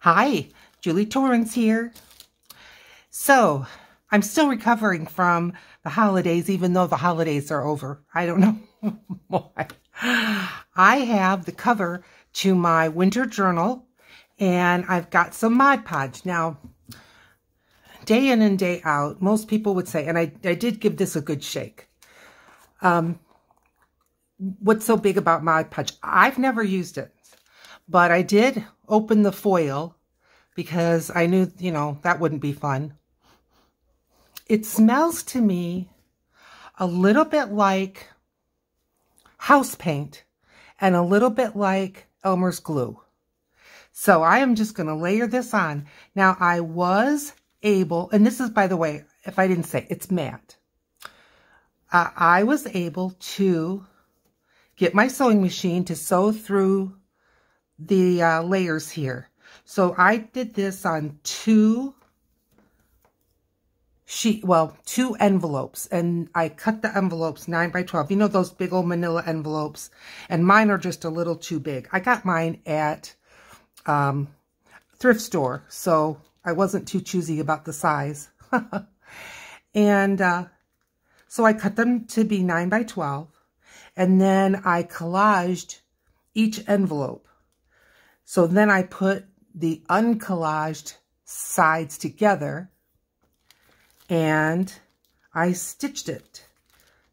Hi, Julie Torrance here. So, I'm still recovering from the holidays, even though the holidays are over. I don't know why. I have the cover to my winter journal, and I've got some Mod Podge. Now, day in and day out, most people would say, and I did give this a good shake. What's so big about Mod Podge? I've never used it, but I did open the foil because I knew, that wouldn't be fun. It smells to me a little bit like house paint and a little bit like Elmer's glue. So I am just going to layer this on. Now I was able, and this is, by the way, if I didn't say, it's matte. I was able to get my sewing machine to sew through the layers here. So I did this on two envelopes, and I cut the envelopes 9 by 12. You know those big old manila envelopes? And mine are just a little too big. I got mine at thrift store, so I wasn't too choosy about the size. And so I cut them to be 9 by 12, and then I collaged each envelope. So then I put the uncollaged sides together, and I stitched it.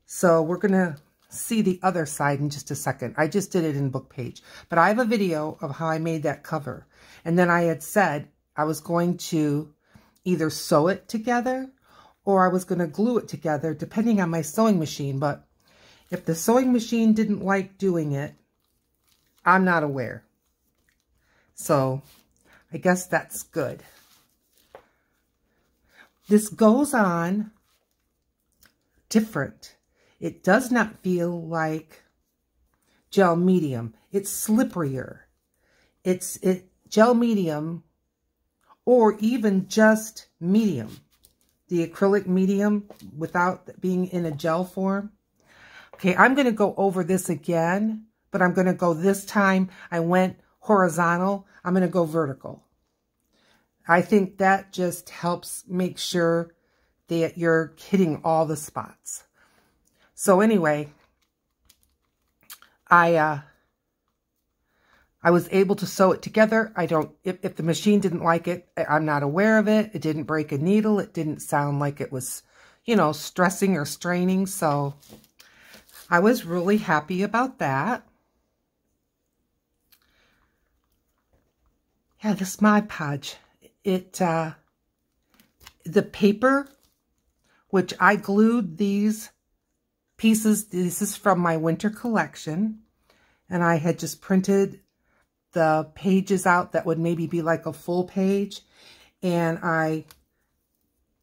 So we're going to see the other side in just a second. I just did it in book page, but I have a video of how I made that cover. And then I had said I was going to either sew it together or I was going to glue it together, depending on my sewing machine. But if the sewing machine didn't like doing it, I'm not aware. So I guess that's good. This goes on different. It does not feel like gel medium. It's slipperier. It's gel medium, or even just medium. The acrylic medium without being in a gel form. Okay, I'm going to go over this again, but I'm going to go this time. I went horizontal. I'm going to go vertical. I think that just helps make sure that you're hitting all the spots. So anyway, I was able to sew it together. If the machine didn't like it, I'm not aware of it. It didn't break a needle. It didn't sound like it was, stressing or straining. So I was really happy about that. Yeah, this Mod Podge. The paper, which I glued these pieces, this is from my winter collection, and I had just printed the pages out that would maybe be like a full page, and I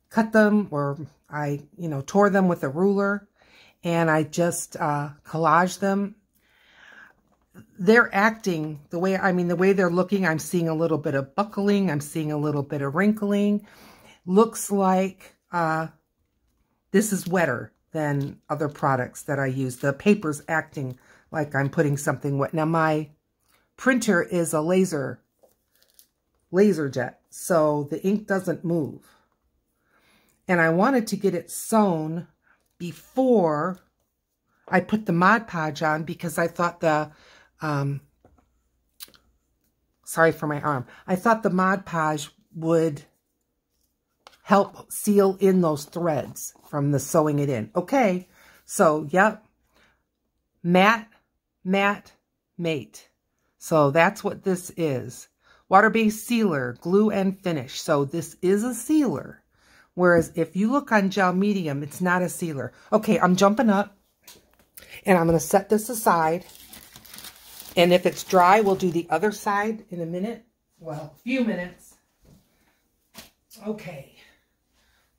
cut them, or I, tore them with a ruler, and I just collaged them. They're acting the way, the way they're looking, I'm seeing a little bit of buckling. I'm seeing a little bit of wrinkling. Looks like this is wetter than other products that I use. The paper's acting like I'm putting something wet. Now, my printer is a laser jet, so the ink doesn't move. And I wanted to get it sewn before I put the Mod Podge on, because I thought sorry for my arm. I thought the Mod Podge would help seal in those threads from the sewing it in. Okay, so, yep. Matte, mate. So that's what this is. Water-based sealer, glue and finish. So this is a sealer. Whereas if you look on gel medium, it's not a sealer. Okay, I'm jumping up, and I'm going to set this aside. And if it's dry, we'll do the other side in a minute. Well, a few minutes. Okay.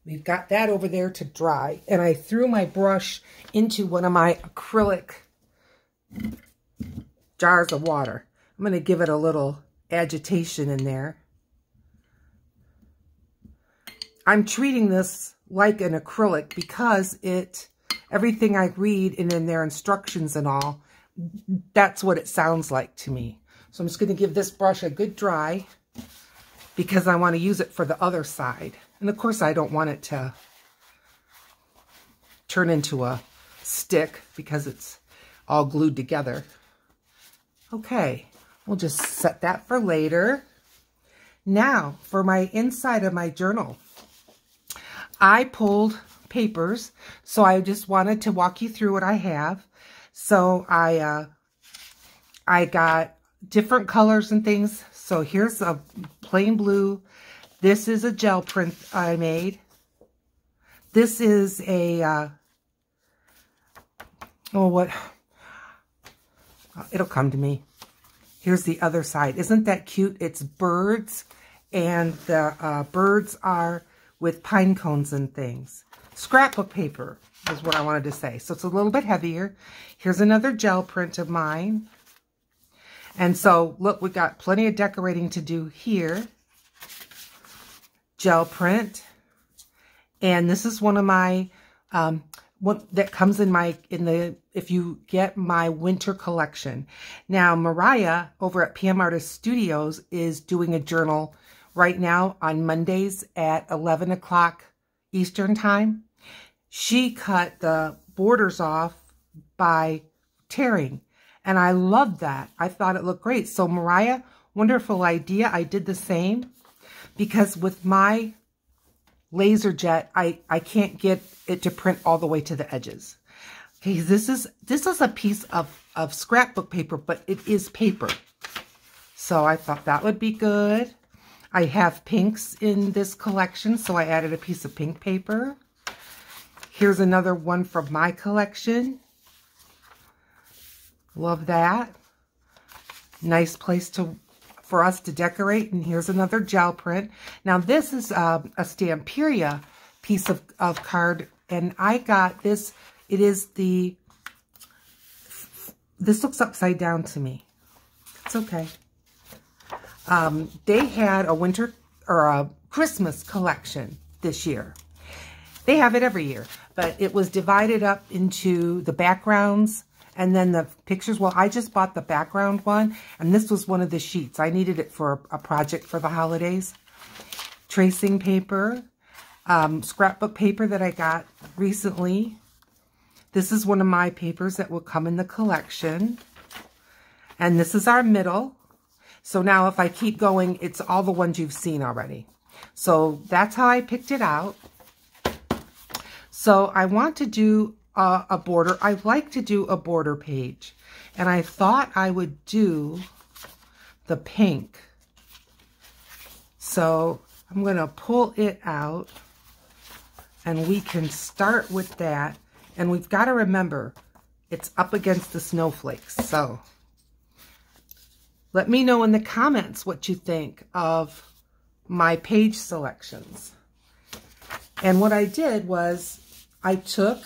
We've got that over there to dry. And I threw my brush into one of my acrylic jars of water. I'm going to give it a little agitation in there. I'm treating this like an acrylic because everything I read and in their instructions and all, that's what it sounds like to me. So I'm just going to give this brush a good dry. because I want to use it for the other side. And of course I don't want it to turn into a stick because it's all glued together. Okay, we'll just set that for later. Now, for my inside of my journal, I pulled papers, so I just wanted to walk you through what I have. So I got different colors and things. So here's a plain blue. This is a gel print I made. This is a, it'll come to me. Here's the other side. Isn't that cute? It's birds, and the birds are with pine cones and things. Scrapbook paper is what I wanted to say. So it's a little bit heavier. Here's another gel print of mine. And so, look, we got plenty of decorating to do here. Gel print. And this is one of my, one that comes in if you get my winter collection. Now, Mariah over at PM Artist Studios is doing a journal right now on Mondays at 11 o'clock Eastern time. She cut the borders off by tearing, and I loved that. I thought it looked great. So Mariah, wonderful idea. I did the same because with my laser jet, I can't get it to print all the way to the edges. Okay, this is a piece of scrapbook paper, but it is paper. So I thought that would be good. I have pinks in this collection, so I added a piece of pink paper. Here's another one from my collection. Love that. Nice place for us to decorate. And here's another gel print. Now this is a Stamperia piece of card, and I got this. This looks upside down to me. It's okay. They had a winter or a Christmas collection this year. They have it every year, but it was divided up into the backgrounds and then the pictures. Well, I just bought the background one, and this was one of the sheets. I needed it for a project for the holidays. Tracing paper, scrapbook paper that I got recently. This is one of my papers that will come in the collection. And this is our middle. So now if I keep going, it's all the ones you've seen already. So that's how I picked it out. So I want to do a border. I like to do a border page. And I thought I would do the pink. So I'm going to pull it out. And we can start with that. And we've got to remember, it's up against the snowflakes. So let me know in the comments what you think of my page selections. And what I did was I took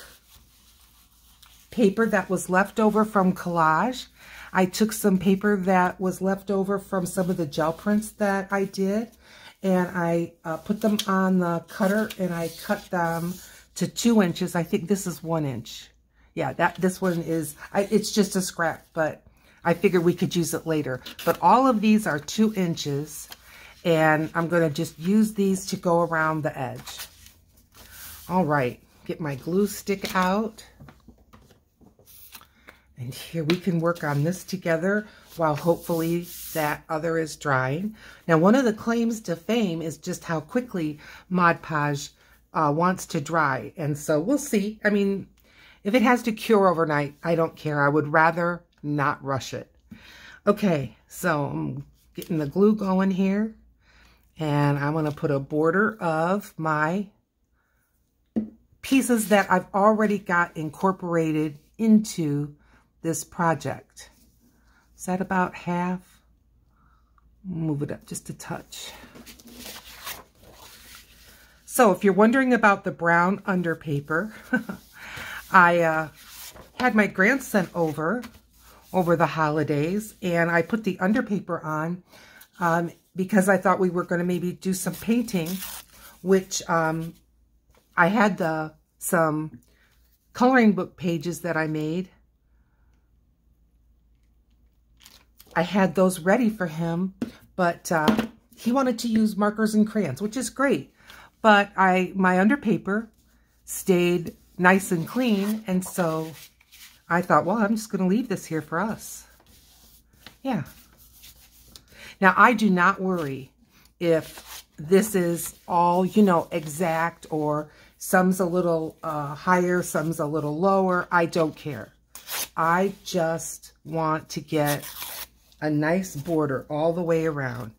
paper that was left over from collage. I took some paper that was left over from some of the gel prints that I did. And I put them on the cutter and I cut them to 2 inches. I think this is 1 inch. Yeah, this one is, it's just a scrap, but I figured we could use it later. But all of these are 2 inches, and I'm going to just use these to go around the edge. All right, get my glue stick out. And here we can work on this together while hopefully that other is drying. Now, one of the claims to fame is just how quickly Mod Podge wants to dry. And so we'll see. I mean, if it has to cure overnight, I don't care. I would rather not rush it. Okay, so I'm getting the glue going here. And I'm going to put a border of my pieces that I've already got incorporated into this project. Is that about half? Move it up just a touch. So if you're wondering about the brown under paper, I had my grandson over the holidays, and I put the under paper on because I thought we were going to maybe do some painting, which I had some coloring book pages that I made. I had those ready for him, but he wanted to use markers and crayons, which is great. But my underpaper stayed nice and clean, and so I thought, well, I'm just going to leave this here for us. Yeah. Now, I do not worry if this is all, you know, exact, or some's a little higher, some's a little lower. I don't care. I just want to get a nice border all the way around.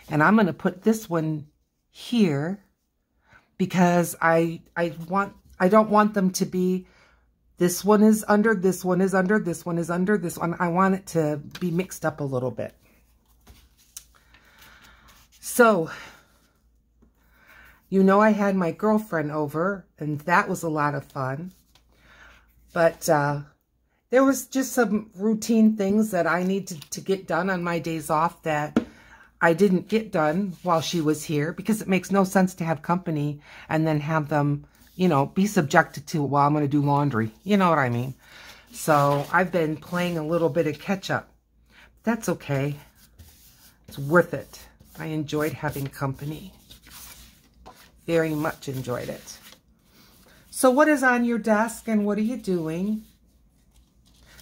And I'm going to put this one here because I don't want them to be, this one is under, this one is under, this one is under, this one. I want it to be mixed up a little bit. So, you know, I had my girlfriend over, and that was a lot of fun. But there was just some routine things that I needed to get done on my days off that I didn't get done while she was here, because it makes no sense to have company and then have them, you know, be subjected to it while I'm going to do laundry. You know what I mean? So I've been playing a little bit of catch up. That's okay. It's worth it. I enjoyed having company. Very much enjoyed it. So what is on your desk and what are you doing?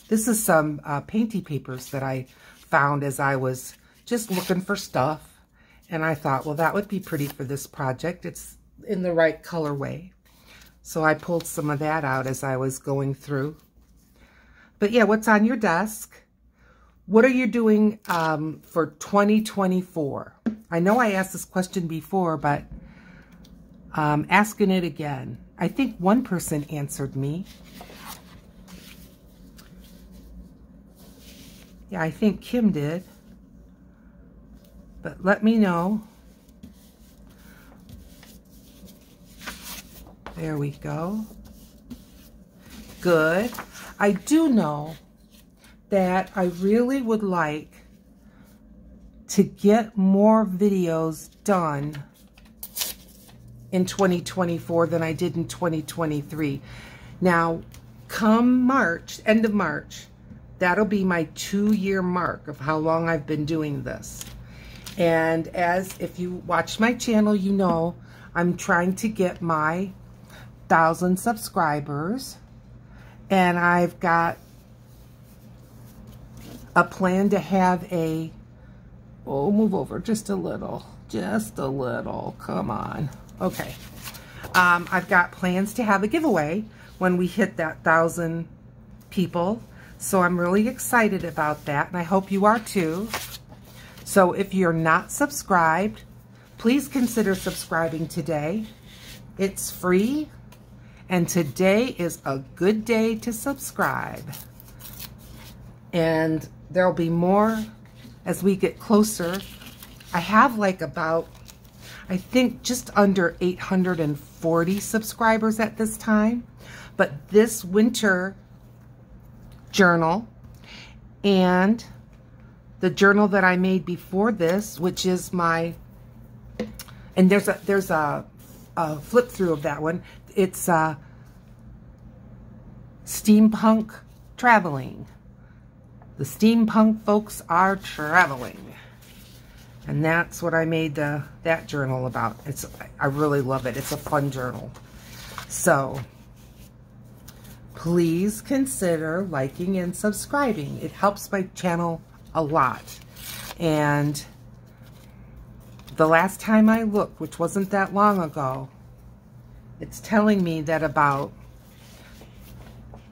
This is some painty papers that I found as I was just looking for stuff. And I thought, well, that would be pretty for this project. It's in the right colorway. So I pulled some of that out as I was going through. But yeah, what's on your desk? What are you doing for 2024? I know I asked this question before, but asking it again. I think one person answered me. Yeah, I think Kim did. But let me know. There we go. Good. I do know that I really would like to get more videos done in 2024 than I did in 2023. Now, come March, end of March, that'll be my 2-year mark of how long I've been doing this. And as if you watch my channel, you know I'm trying to get my 1,000 subscribers. And I've got a plan to have a, oh, move over just a little, come on. Okay. I've got plans to have a giveaway when we hit that 1,000 people. So I'm really excited about that, and I hope you are too. So if you're not subscribed, please consider subscribing today. It's free, and today is a good day to subscribe. And there'll be more as we get closer. I have like about, I think, just under 840 subscribers at this time. But this winter journal and the journal that I made before this, which is my, and there's a flip through of that one. It's steampunk traveling. The steampunk folks are traveling. And that's what I made that journal about. I really love it. It's a fun journal. So please consider liking and subscribing. It helps my channel a lot. And the last time I looked, which wasn't that long ago, it's telling me that about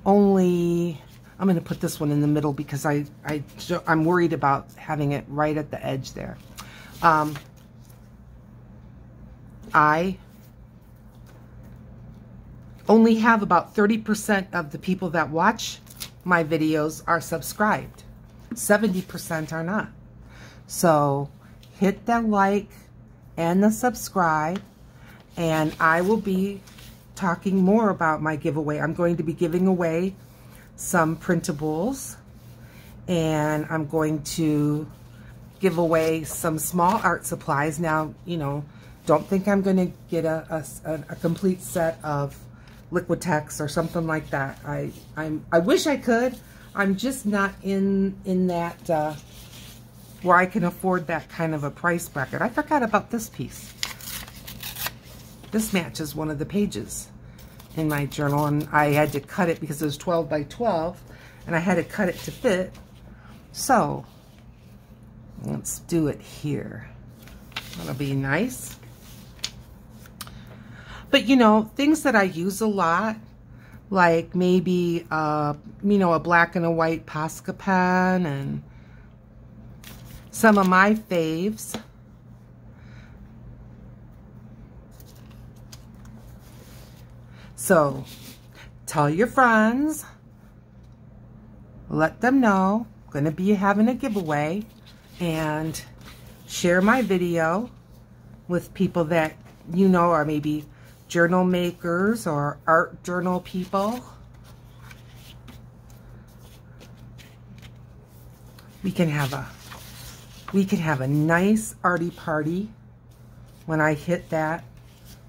only, I'm going to put this one in the middle because I'm worried about having it right at the edge there. I only have about 30% of the people that watch my videos are subscribed. 70% are not. So hit that like and the subscribe, and I will be talking more about my giveaway. I'm going to be giving away some printables, and I'm going to give away some small art supplies. Now, you know, don't think I'm going to get a complete set of Liquitex or something like that. I wish I could. I'm just not in that where I can afford that kind of a price bracket. I forgot about this piece. This matches one of the pages in my journal, and I had to cut it because it was 12 by 12, and I had to cut it to fit. So let's do it here. That'll be nice. But you know, things that I use a lot, like maybe you know, a black and a white Posca pen, and some of my faves. So tell your friends, let them know I'm going to be having a giveaway, and share my video with people that you know are maybe journal makers or art journal people. We can have a nice arty party when I hit that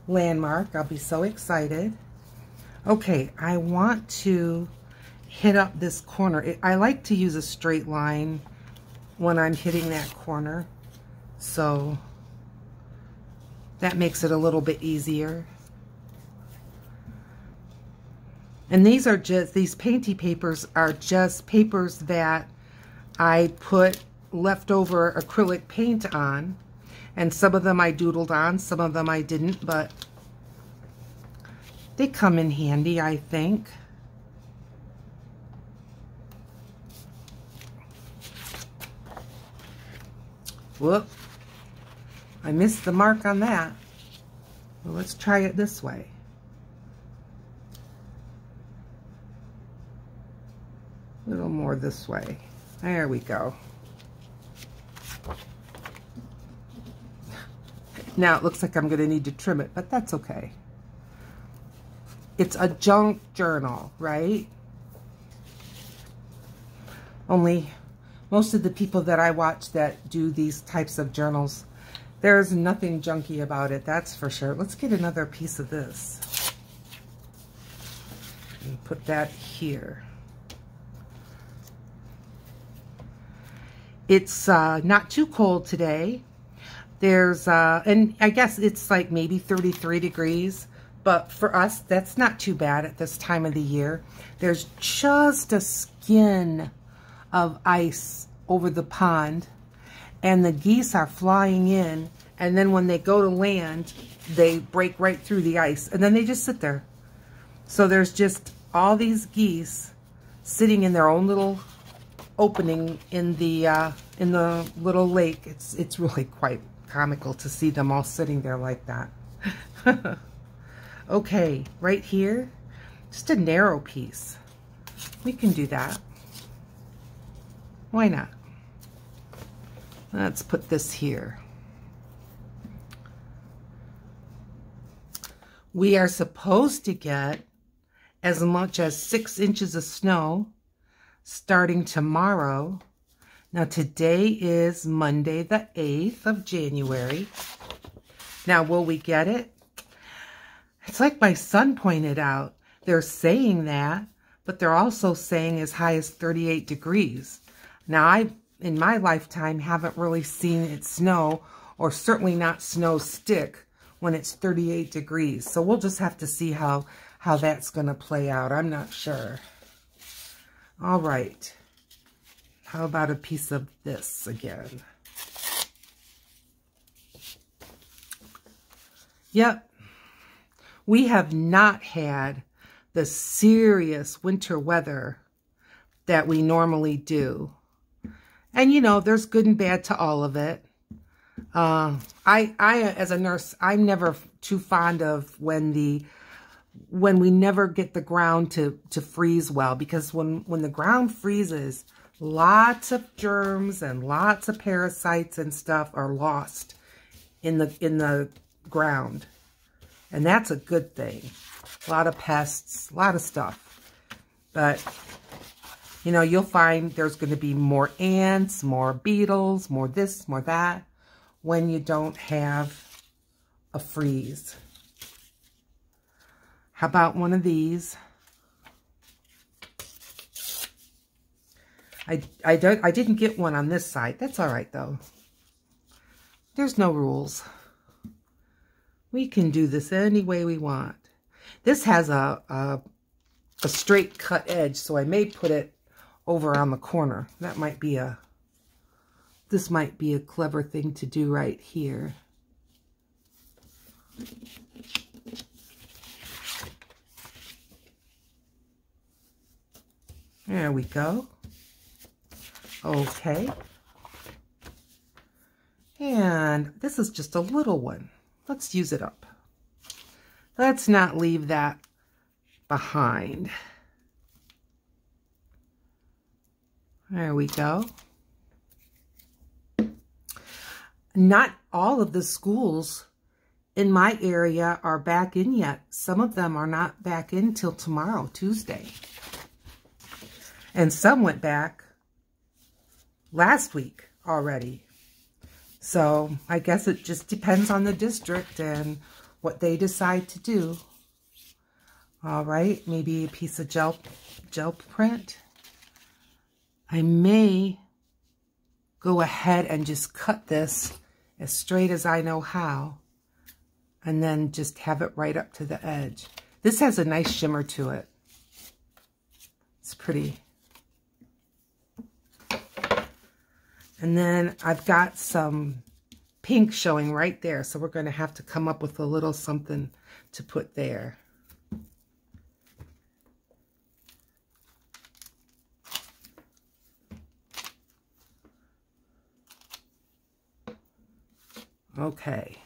landmark. I'll be so excited. Okay, I want to hit up this corner. I like to use a straight line when I'm hitting that corner, so that makes it a little bit easier. And these painty papers are just papers that I put leftover acrylic paint on, and some of them I doodled on, some of them I didn't, but they come in handy, I think. Whoop, I missed the mark on that. Well, let's try it this way. A little more this way. There we go. Now it looks like I'm going to need to trim it, but that's okay. It's a junk journal, right? Only most of the people that I watch that do these types of journals, there's nothing junky about it, that's for sure. Let's get another piece of this and put that here. It's not too cold today. There's, and I guess it's like maybe 33 degrees, but for us, that's not too bad at this time of the year. There's just a skin of ice over the pond, and the geese are flying in, and then when they go to land, they break right through the ice, and then they just sit there. So there's just all these geese sitting in their own little opening in the little lake. It's really quite comical to see them all sitting there like that. Okay, right here, just a narrow piece. We can do that. Why not? Let's put this here. We are supposed to get as much as 6 inches of snow starting tomorrow. Now today is Monday the 8th of January. Now will we get it? It's like my son pointed out. They're saying that, but they're also saying as high as 38 degrees. Now I, in my lifetime, haven't really seen it snow, or certainly not snow stick when it's 38 degrees. So we'll just have to see how that's going to play out. I'm not sure. All right. How about a piece of this again? Yep. We have not had the serious winter weather that we normally do. And, you know, there's good and bad to all of it. I as a nurse, I'm never too fond of when we never get the ground to freeze well, because when the ground freezes, lots of germs and lots of parasites and stuff are lost in the ground. And that's a good thing. A lot of pests, a lot of stuff. But, you know, you'll find there's going to be more ants, more beetles, more this, more that, when you don't have a freeze. How about one of these? I didn't get one on this side. That's all right though. There's no rules. We can do this any way we want. This has a straight cut edge, so I may put it over on the corner. That might be this might be a clever thing to do right here. There we go. Okay. And this is just a little one. Let's use it up. Let's not leave that behind. There we go. Not all of the schools in my area are back in yet. Some of them are not back in till tomorrow, Tuesday. And some went back last week already. So I guess it just depends on the district and what they decide to do. All right, maybe a piece of gel print. I may go ahead and just cut this as straight as I know how, and then just have it right up to the edge. This has a nice shimmer to it. It's pretty. And then I've got some pink showing right there, so we're going to have to come up with a little something to put there. Okay,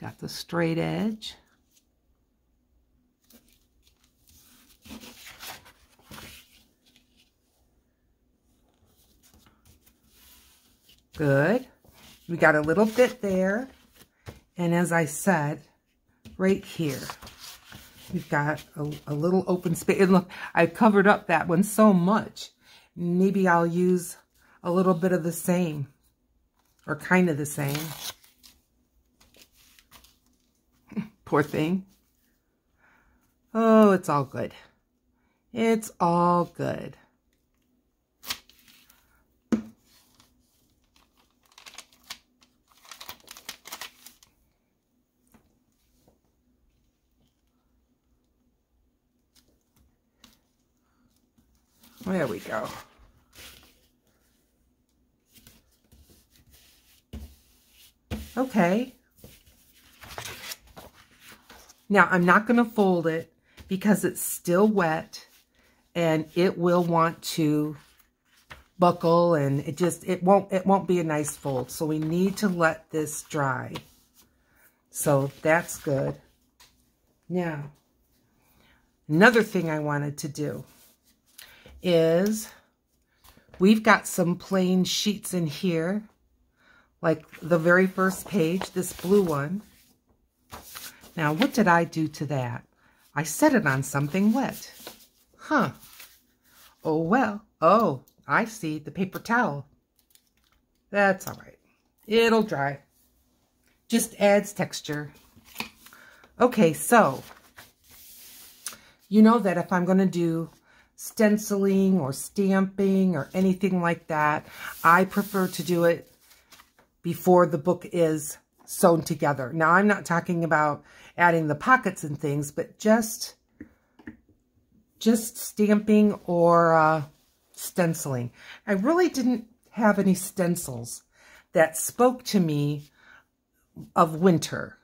got the straight edge. Good. We got a little bit there. And as I said, right here, we've got a little open space. And look, I've covered up that one so much. Maybe I'll use a little bit of the same, or kind of the same. Poor thing. Oh, it's all good. It's all good. There we go. Okay. Now I'm not going to fold it because it's still wet and it will want to buckle, and it won't be a nice fold. So we need to let this dry. So that's good. Now, another thing I wanted to do is we've got some plain sheets in here, like the very first page, this blue one. Now, what did I do to that? I set it on something wet. Huh. Oh, well. Oh, I see, the paper towel. That's all right. It'll dry. Just adds texture. Okay, so you know that if I'm going to do stenciling or stamping or anything like that, I prefer to do it before the book is sewn together. Now, I'm not talking about adding the pockets and things, but just stamping or stenciling. I really didn't have any stencils that spoke to me of winter,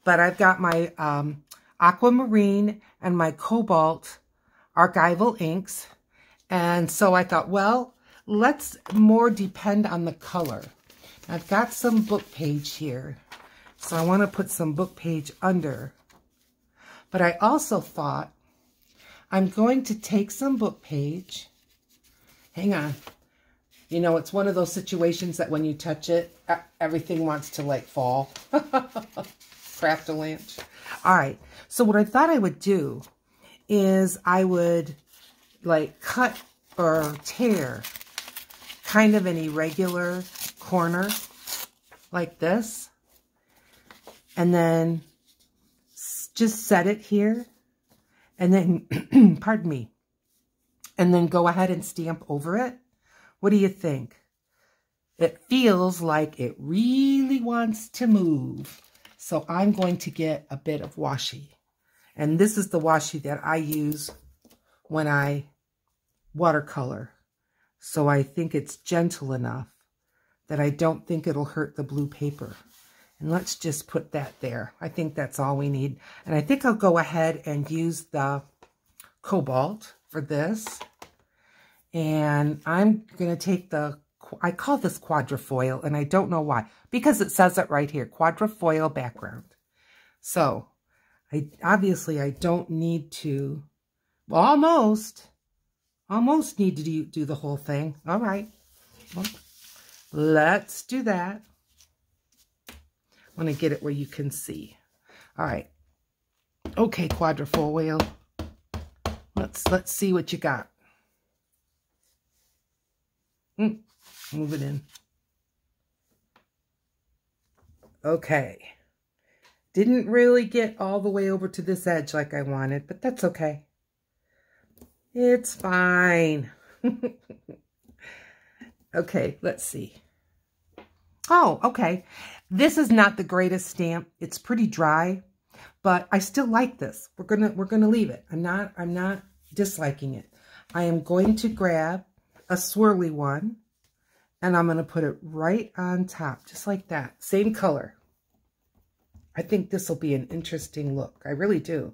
but I've got my aquamarine and my cobalt archival inks, and so I thought, well, let's more depend on the color. I've got some book page here, so I want to put some book page under, but I also thought I'm going to take some book page. Hang on. You know, it's one of those situations that when you touch it, everything wants to like fall. Craft-a-lanch. All right, so what I thought I would do is I would like cut or tear kind of an irregular corner like this, and then just set it here, and then, pardon me, and then go ahead and stamp over it. What do you think? It feels like it really wants to move. So I'm going to get a bit of washi. And this is the washi that I use when I watercolor. So I think it's gentle enough that I don't think it'll hurt the blue paper. And let's just put that there. I think that's all we need. And I think I'll go ahead and use the cobalt for this. And I'm going to take the, I call this quadrifoil, and I don't know why. Because it says it right here, quadrifoil background. So, obviously I don't need to, well, almost need to do the whole thing. All right. Well, let's do that. I want to get it where you can see. All right. Okay, quadrifoil. Let's see what you got. Move it in. Okay. Didn't really get all the way over to this edge like I wanted, but that's okay. It's fine. Okay, let's see. Oh, okay. This is not the greatest stamp. It's pretty dry, but I still like this. We're gonna leave it. I'm not disliking it. I am going to grab a swirly one, and I'm gonna put it right on top, just like that. Same color. I think this will be an interesting look. I really do.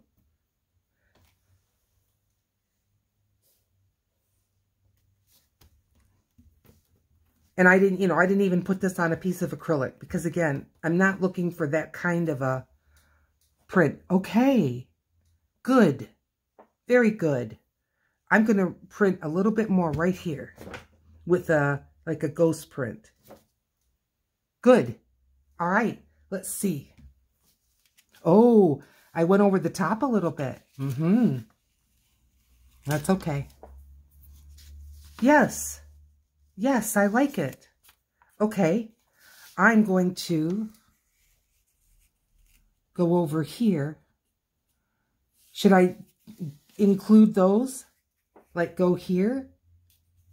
And I didn't even put this on a piece of acrylic because, again, I'm not looking for that kind of a print. Okay, good, very good. I'm going to print a little bit more right here with like a ghost print. Good. All right, let's see. Oh, I went over the top a little bit. That's okay. Yes. Yes, I like it. Okay, I'm going to go over here. Should I include those? Like go here?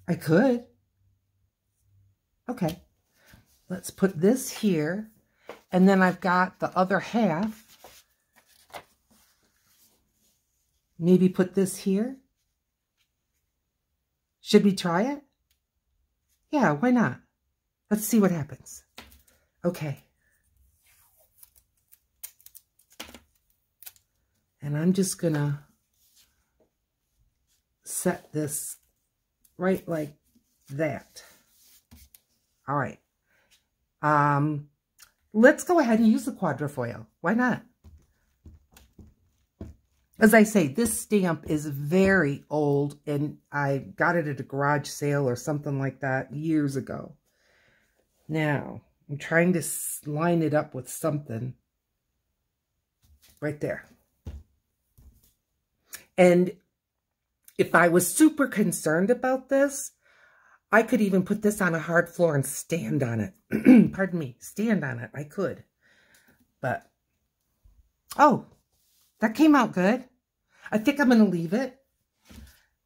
I could. Okay, let's put this here. And then I've got the other half. Maybe put this here. Should we try it? Yeah, why not? Let's see what happens. Okay. And I'm just gonna set this right like that. All right. Let's go ahead and use the quadrifoil. Why not? As I say, this stamp is very old, and I got it at a garage sale or something like that years ago. Now, I'm trying to line it up with something right there. And if I was super concerned about this, I could even put this on a hard floor and stand on it. Pardon me, stand on it. I could. But, oh, that came out good. I think I'm going to leave it.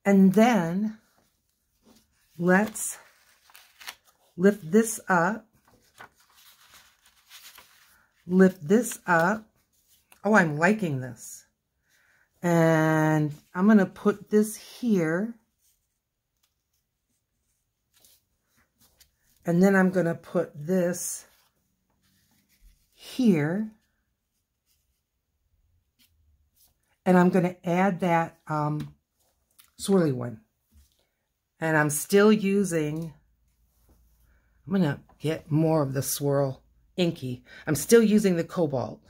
And then let's lift this up. Lift this up. Oh, I'm liking this. And I'm going to put this here. And then I'm going to put this here. And I'm going to add that swirly one. And I'm still using, I'm going to get more of the swirl inky. I'm still using the cobalt.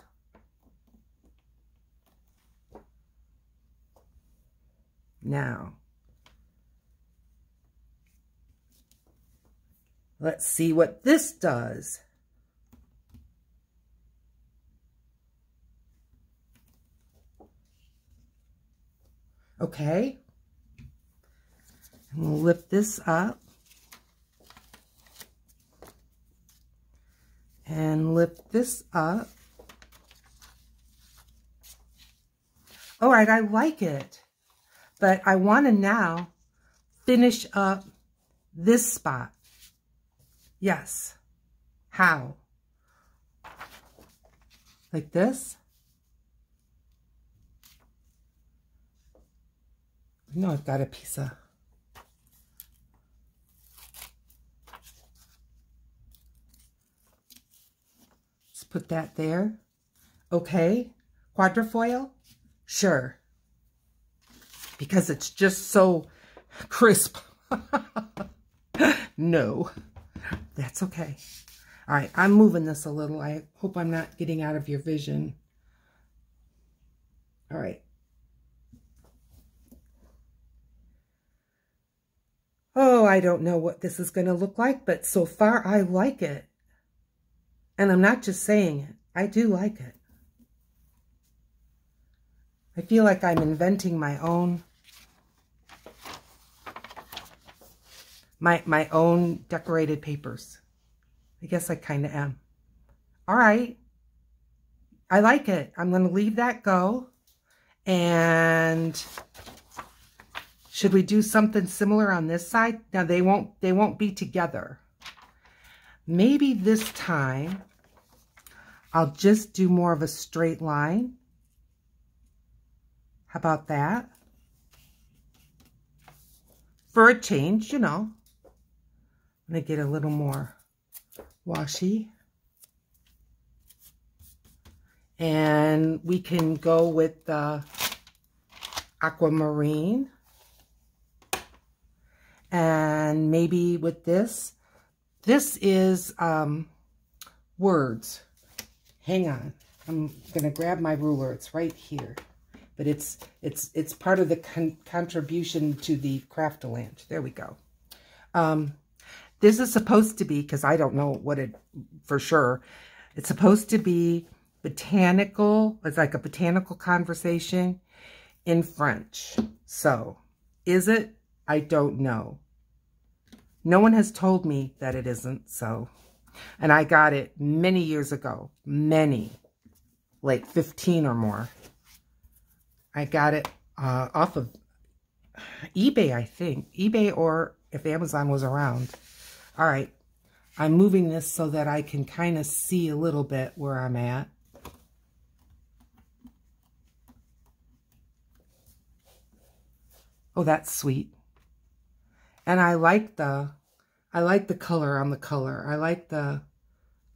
Now, let's see what this does. Okay, and we'll lift this up and lift this up. All right, I like it, but I want to now finish up this spot. Yes. How? Like this? No, I've got a piece of... Let's put that there. Okay. Quadrifoil? Sure. Because it's just so crisp. No. That's okay. All right, I'm moving this a little. I hope I'm not getting out of your vision. All right. Oh, I don't know what this is going to look like, but so far I like it. And I'm not just saying it. I do like it. I feel like I'm inventing my own my own decorated papers. I guess I kind of am. All right. I like it. I'm going to leave that go. And should we do something similar on this side? Now they won't be together. Maybe this time I'll just do more of a straight line. How about that? For a change, you know. I'm going to get a little more washi. And we can go with the aquamarine. And maybe with this. This is words. Hang on. I'm going to grab my ruler. It's right here. But it's part of the contribution to the Craft-A-Land. There we go. This is supposed to be, because I don't know what it, for sure, it's supposed to be botanical. It's like a botanical conversation in French. So, is it? I don't know. No one has told me that it isn't, so. And I got it many years ago. Many. Like 15 or more. I got it off of eBay, I think. eBay, or if Amazon was around. All right. I'm moving this so that I can kind of see a little bit where I'm at. Oh, that's sweet. And I like the color on the color. I like the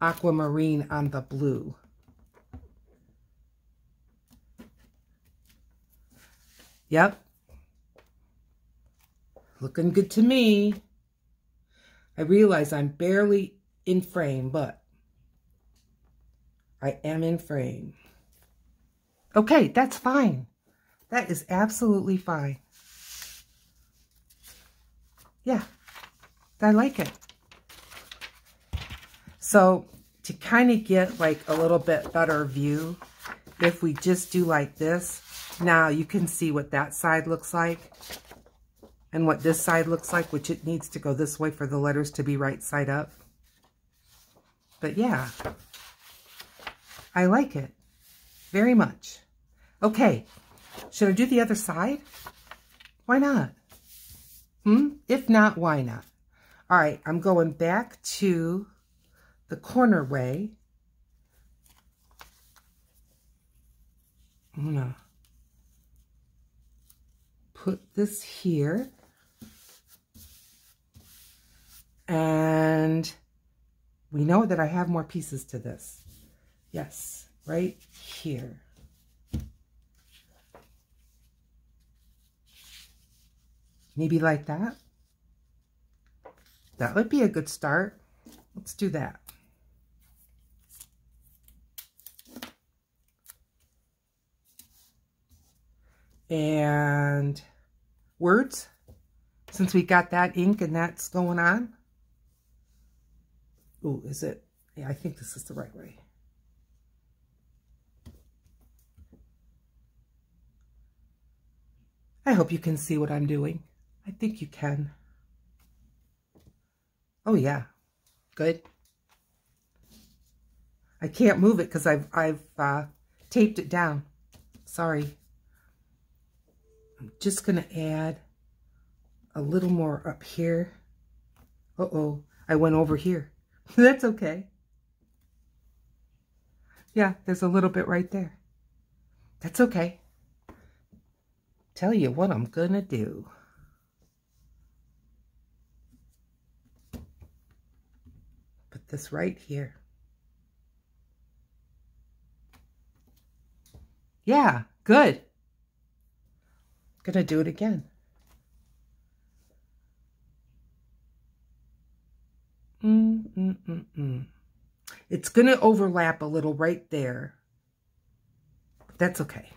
aquamarine on the blue. Yep. Looking good to me. I realize I'm barely in frame, but I am in frame. Okay, that's fine. That is absolutely fine. Yeah, I like it. So to kind of get like a little bit better view, if we just do like this, now you can see what that side looks like and what this side looks like, which it needs to go this way for the letters to be right side up. But yeah, I like it very much. Okay, should I do the other side? Why not? If not, why not? All right, I'm going back to the corner way. I'm gonna put this here. And we know that I have more pieces to this. Yes, right here. Maybe like that. That would be a good start. Let's do that. And words, since we got that ink and that's going on. Oh, is it? Yeah, I think this is the right way. I hope you can see what I'm doing. I think you can. Oh yeah, good. I can't move it because I've taped it down. Sorry. I'm just gonna add a little more up here. Uh-oh, I went over here. That's okay. Yeah, there's a little bit right there. That's okay. Tell you what I'm gonna do. Put this right here. Yeah, good. Gonna do it again. It's gonna overlap a little right there. That's okay.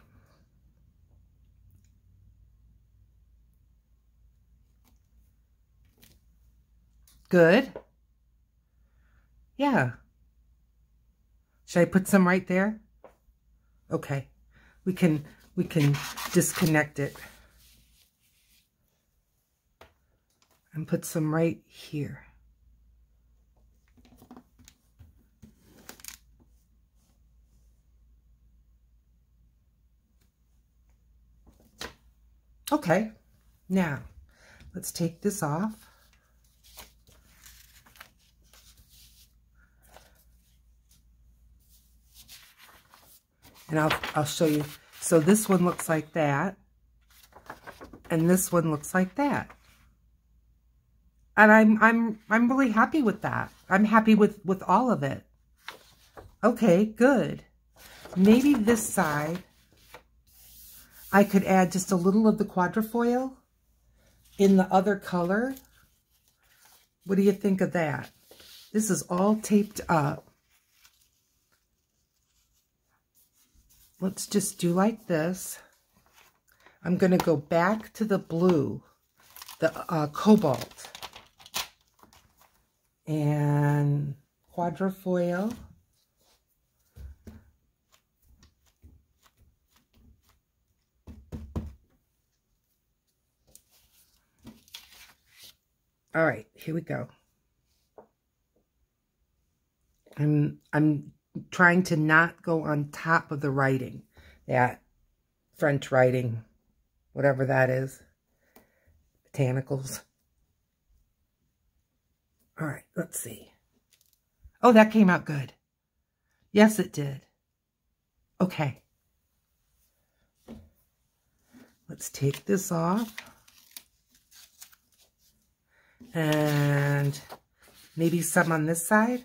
Good. Yeah. Should I put some right there? Okay. We can disconnect it and put some right here. Okay. Now, let's take this off. And I'll show you. So this one looks like that. And this one looks like that. And I'm really happy with that. I'm happy with all of it. Okay, good. Maybe this side I could add just a little of the quadrifoil in the other color. What do you think of that? This is all taped up. Let's just do like this. I'm going to go back to the blue, the cobalt, and quadrifoil. All right, here we go. I'm trying to not go on top of the writing, that French writing, whatever that is, botanicals. All right, let's see. Oh, that came out good. Yes, it did. Okay. Let's take this off. And maybe some on this side.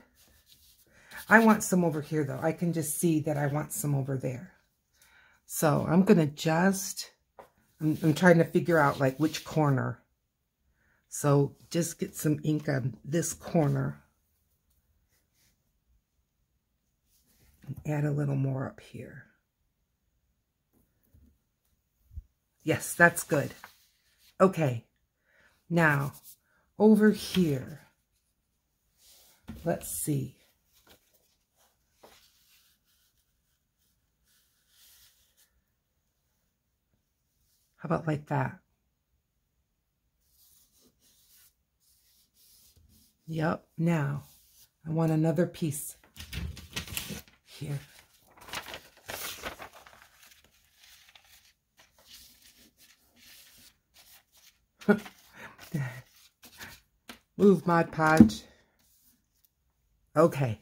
I want some over here, though. I can just see that I want some over there. So I'm going to just, I'm trying to figure out like which corner. So just get some ink on this corner. And add a little more up here. Yes, that's good. Okay. Now, over here, let's see. How about like that? Yep. Now, I want another piece here. Move, Mod Podge. Okay.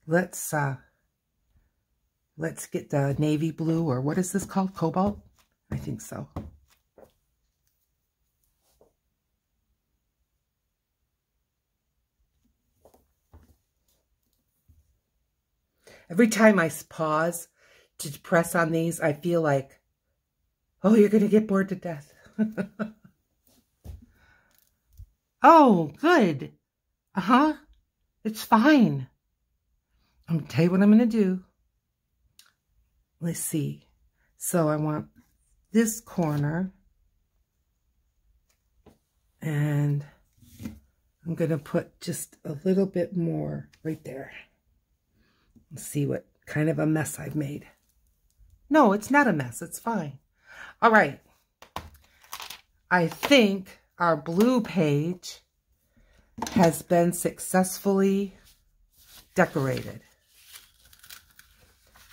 Let's get the navy blue, or what is this called? Cobalt? I think so. Every time I pause to press on these, I feel like, oh, you're going to get bored to death. Oh, good. Uh-huh. It's fine. I'm going to tell you what I'm going to do. Let's see. So I want this corner. And I'm going to put just a little bit more right there. Let's see what kind of a mess I've made. No, it's not a mess. It's fine. All right. I think our blue page has been successfully decorated.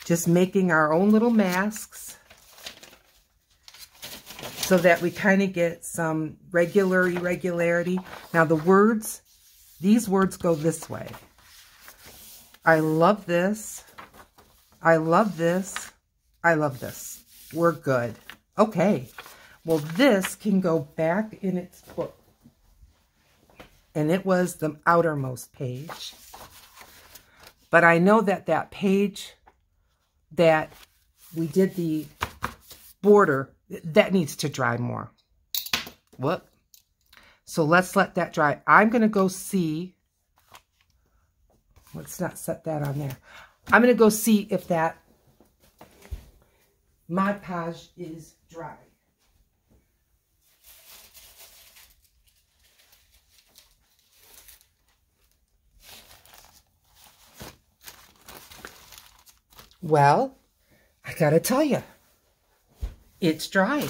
Just making our own little masks. so that we kind of get some irregularity. Now the words, these words go this way. I love this. I love this. I love this. We're good. Okay. Well, this can go back in its book. And it was the outermost page. But I know that that page that we did the border, that needs to dry more. Whoop. So let's let that dry. I'm going to go see. Let's not set that on there. I'm going to go see if that Mod Podge is dry. Well, I gotta tell you, it's dry.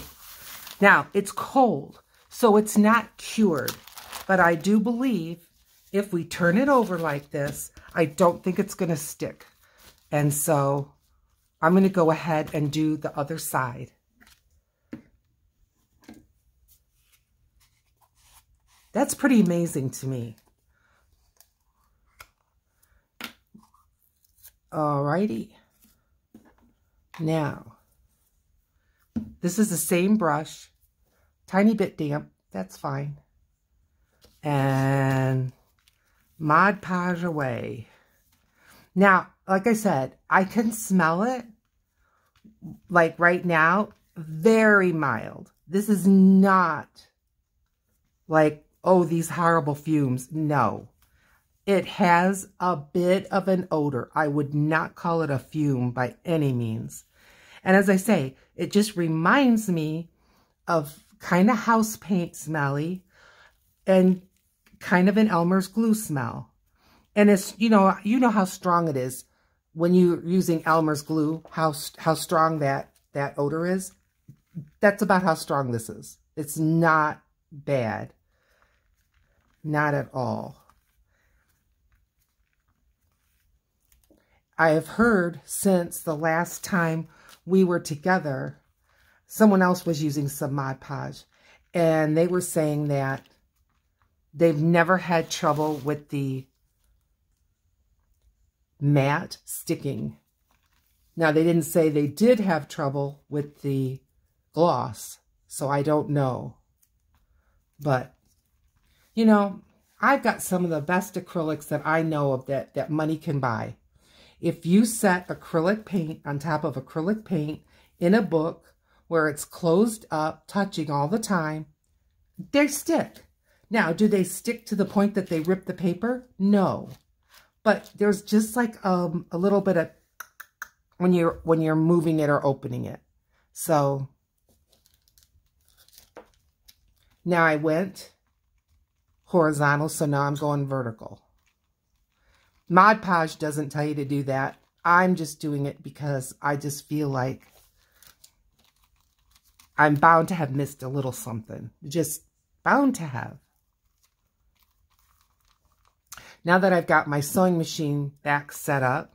Now, it's cold, so it's not cured. But I do believe if we turn it over like this, I don't think it's gonna stick. And so I'm gonna go ahead and do the other side. That's pretty amazing to me. Alrighty. Now, this is the same brush, tiny bit damp, that's fine. And Mod Podge away. Now, like I said, I can smell it, like right now, very mild. This is not like, oh, these horrible fumes. No. It has a bit of an odor. I would not call it a fume by any means. And as I say, it just reminds me of kind of house paint smelly and kind of an Elmer's glue smell. And it's, you know how strong it is when you're using Elmer's glue, how strong that odor is. That's about how strong this is. It's not bad. Not at all. I have heard since the last time we were together, someone else was using some Mod Podge, and they were saying that they've never had trouble with the matte sticking. Now, they didn't say they did have trouble with the gloss, so I don't know. But, you know, I've got some of the best acrylics that I know of that money can buy. If you set acrylic paint on top of acrylic paint in a book where it's closed up, touching all the time, they stick. Now, do they stick to the point that they rip the paper? No. But there's just like a little bit of when you're moving it or opening it. So now I went horizontal, so now I'm going vertical. Mod Podge doesn't tell you to do that. I'm just doing it because I just feel like I'm bound to have missed a little something. Just bound to have. Now that I've got my sewing machine back set up,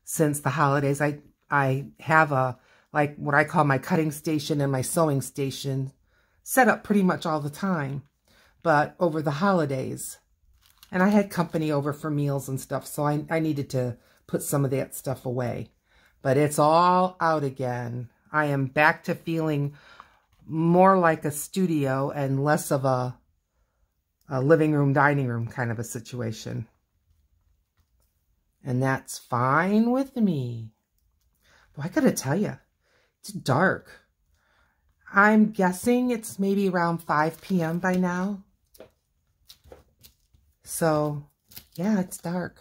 since the holidays, I have a, like what I call my cutting station and my sewing station set up pretty much all the time. But over the holidays, and I had company over for meals and stuff, so I needed to put some of that stuff away. But it's all out again. I am back to feeling more like a studio and less of a living room, dining room kind of a situation. And that's fine with me. Well, I gotta tell you, it's dark. I'm guessing it's maybe around 5 p.m. by now. So, yeah, it's dark.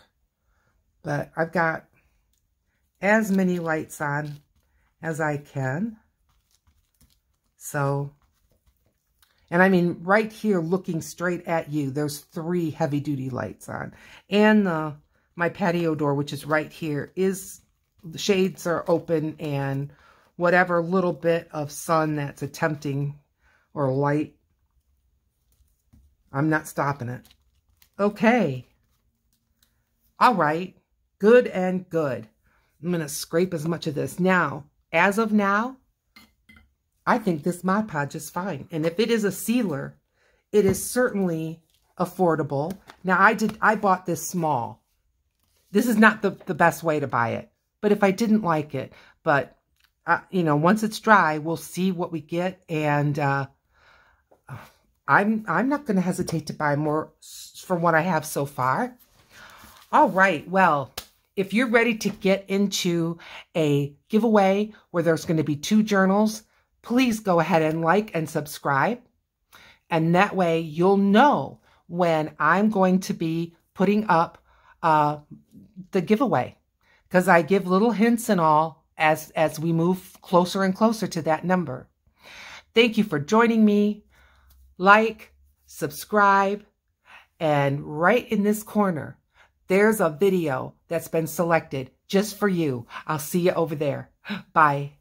But I've got as many lights on as I can. So, and I mean, right here looking straight at you, there's 3 heavy-duty lights on. And my patio door, which is right here, the shades are open, and whatever little bit of sun that's attempting, or light, I'm not stopping it. Okay. All right. Good and good. I'm going to scrape as much of this. Now, as of now, I think this Mod Podge is fine. And if it is a sealer, it is certainly affordable. Now, I bought this small. This is not the best way to buy it. But if I didn't like it, but, you know, once it's dry, we'll see what we get. And I'm not going to hesitate to buy more from what I have so far. All right, well, if you're ready to get into a giveaway where there's going to be 2 journals, please go ahead and like and subscribe. And that way you'll know when I'm going to be putting up the giveaway. Because I give little hints and all as we move closer and closer to that number. Thank you for joining me. Like, subscribe, and right in this corner, there's a video that's been selected just for you. I'll see you over there. Bye.